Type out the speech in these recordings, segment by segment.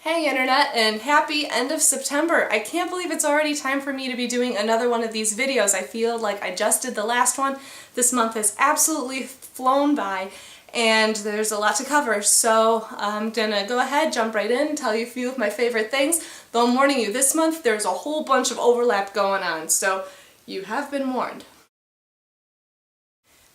Hey Internet, and happy end of September! I can't believe it's already time for me to be doing another one of these videos. I feel like I just did the last one. This month has absolutely flown by and there's a lot to cover, so I'm gonna go ahead, jump right in, and tell you a few of my favorite things. Though I'm warning you, this month there's a whole bunch of overlap going on, so you have been warned.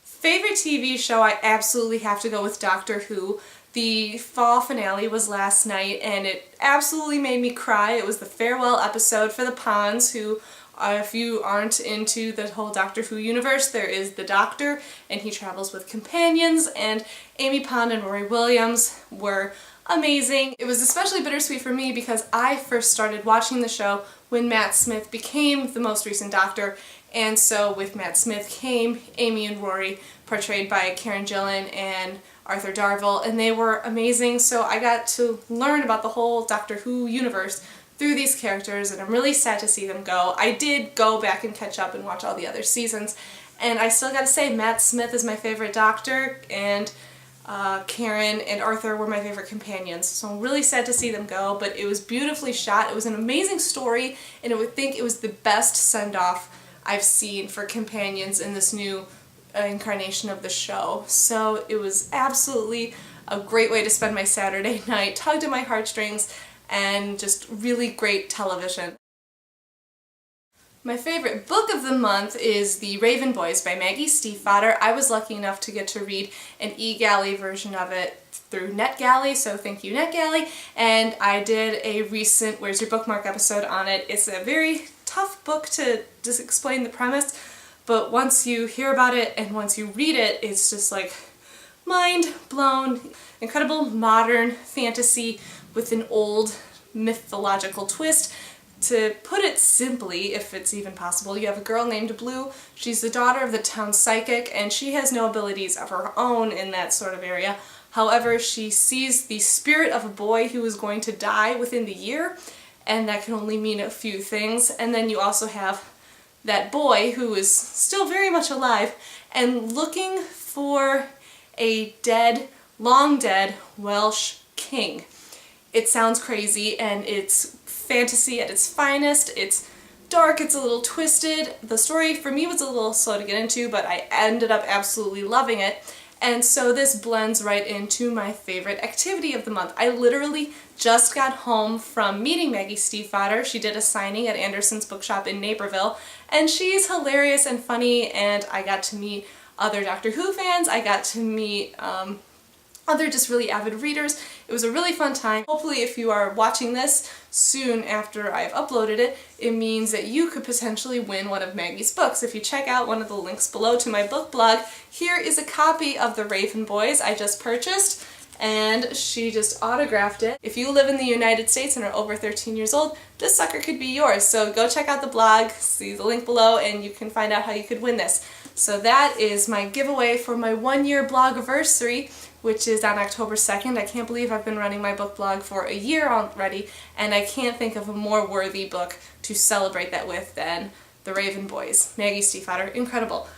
Favorite TV show, I absolutely have to go with Doctor Who. The fall finale was last night and it absolutely made me cry. It was the farewell episode for the Ponds, who, if you aren't into the whole Doctor Who universe, there is the Doctor and he travels with companions, and Amy Pond and Rory Williams were amazing. It was especially bittersweet for me because I first started watching the show when Matt Smith became the most recent Doctor, and so with Matt Smith came Amy and Rory, portrayed by Karen Gillan and Arthur Darvill, and they were amazing. So I got to learn about the whole Doctor Who universe through these characters, and I'm really sad to see them go. I did go back and catch up and watch all the other seasons, and I still gotta say Matt Smith is my favorite Doctor, and Karen and Arthur were my favorite companions. So I'm really sad to see them go, but it was beautifully shot. It was an amazing story, and I would think it was the best send-off I've seen for companions in this new incarnation of the show. So it was absolutely a great way to spend my Saturday night, tugged at my heartstrings, and just really great television. My favorite book of the month is The Raven Boys by Maggie Stiefvater. I was lucky enough to get to read an eGalley version of it through NetGalley, so thank you NetGalley, and I did a recent Where's Your Bookmark episode on it. It's a very tough book to just explain the premise, but once you hear about it and once you read it, it's just like mind blown. Incredible modern fantasy with an old mythological twist. To put it simply, if it's even possible, you have a girl named Blue. She's the daughter of the town psychic, and she has no abilities of her own in that sort of area. However, she sees the spirit of a boy who is going to die within the year, and that can only mean a few things. And then you also have that boy who is still very much alive and looking for a dead, long dead Welsh king. It sounds crazy, and it's fantasy at its finest. It's dark, it's a little twisted. The story for me was a little slow to get into, but I ended up absolutely loving it. And so this blends right into my favorite activity of the month. I literally just got home from meeting Maggie Stiefvater. She did a signing at Anderson's Bookshop in Naperville, and she's hilarious and funny, and I got to meet other Doctor Who fans. I got to meet other just really avid readers. It was a really fun time. Hopefully if you are watching this soon after I've uploaded it, it means that you could potentially win one of Maggie's books. If you check out one of the links below to my book blog, here is a copy of The Raven Boys I just purchased, and she just autographed it. If you live in the United States and are over 13 years old, this sucker could be yours. So go check out the blog, see the link below, and you can find out how you could win this. So that is my giveaway for my 1-year blogiversary, which is on October 2nd. I can't believe I've been running my book blog for a year already, and I can't think of a more worthy book to celebrate that with than The Raven Boys. Maggie Stiefvater, incredible.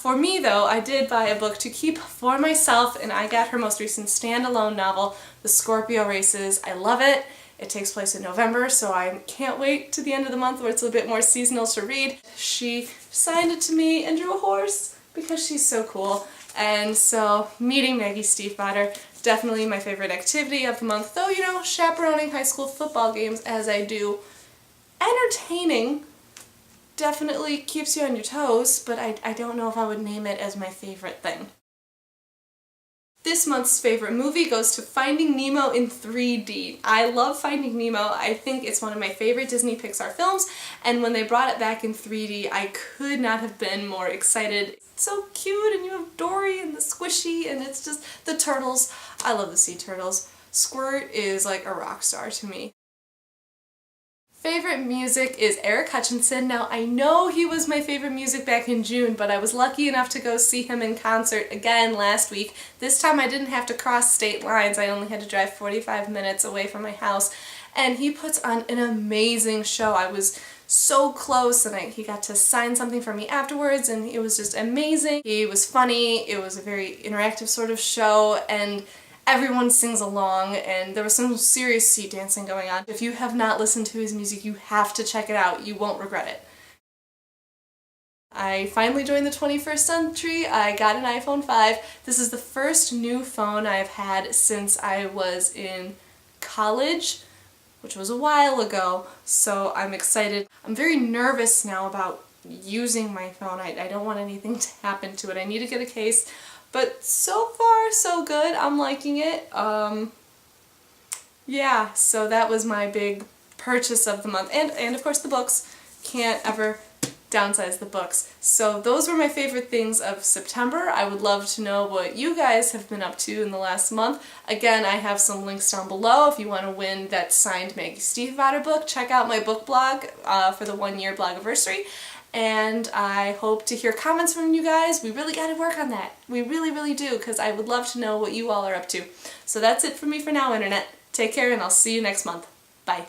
For me though, I did buy a book to keep for myself, and I got her most recent standalone novel, The Scorpio Races. I love it. It takes place in November, so I can't wait to the end of the month where it's a bit more seasonal to read. She signed it to me and drew a horse because she's so cool. And so meeting Maggie Stiefvater, definitely my favorite activity of the month, though, you know, chaperoning high school football games as I do, entertaining, definitely keeps you on your toes, but I don't know if I would name it as my favorite thing. This month's favorite movie goes to Finding Nemo in 3D. I love Finding Nemo. I think it's one of my favorite Disney Pixar films, and when they brought it back in 3D, I could not have been more excited. It's so cute, and you have Dory and the squishy, and it's just the turtles. I love the sea turtles. Squirt is like a rock star to me. Favorite music is Eric Hutchinson. Now, I know he was my favorite music back in June, but I was lucky enough to go see him in concert again last week. This time I didn't have to cross state lines. I only had to drive 45 minutes away from my house, and he puts on an amazing show. I was so close, and he got to sign something for me afterwards, and it was just amazing. He was funny. It was a very interactive sort of show, and everyone sings along, and there was some serious seat dancing going on. If you have not listened to his music, you have to check it out. You won't regret it. I finally joined the 21st century. I got an iPhone 5. This is the first new phone I've had since I was in college, which was a while ago, so I'm excited. I'm very nervous now about using my phone. I don't want anything to happen to it. I need to get a case, but so far so good. I'm liking it. Yeah, so that was my big purchase of the month. And of course the books. Can't ever downsize the books. So those were my favorite things of September. I would love to know what you guys have been up to in the last month. Again, I have some links down below if you want to win that signed Maggie Stiefvater book. Check out my book blog for the 1-year blogiversary. And I hope to hear comments from you guys. We really got to work on that. We really, really do, because I would love to know what you all are up to. So that's it for me for now, Internet. Take care, and I'll see you next month. Bye.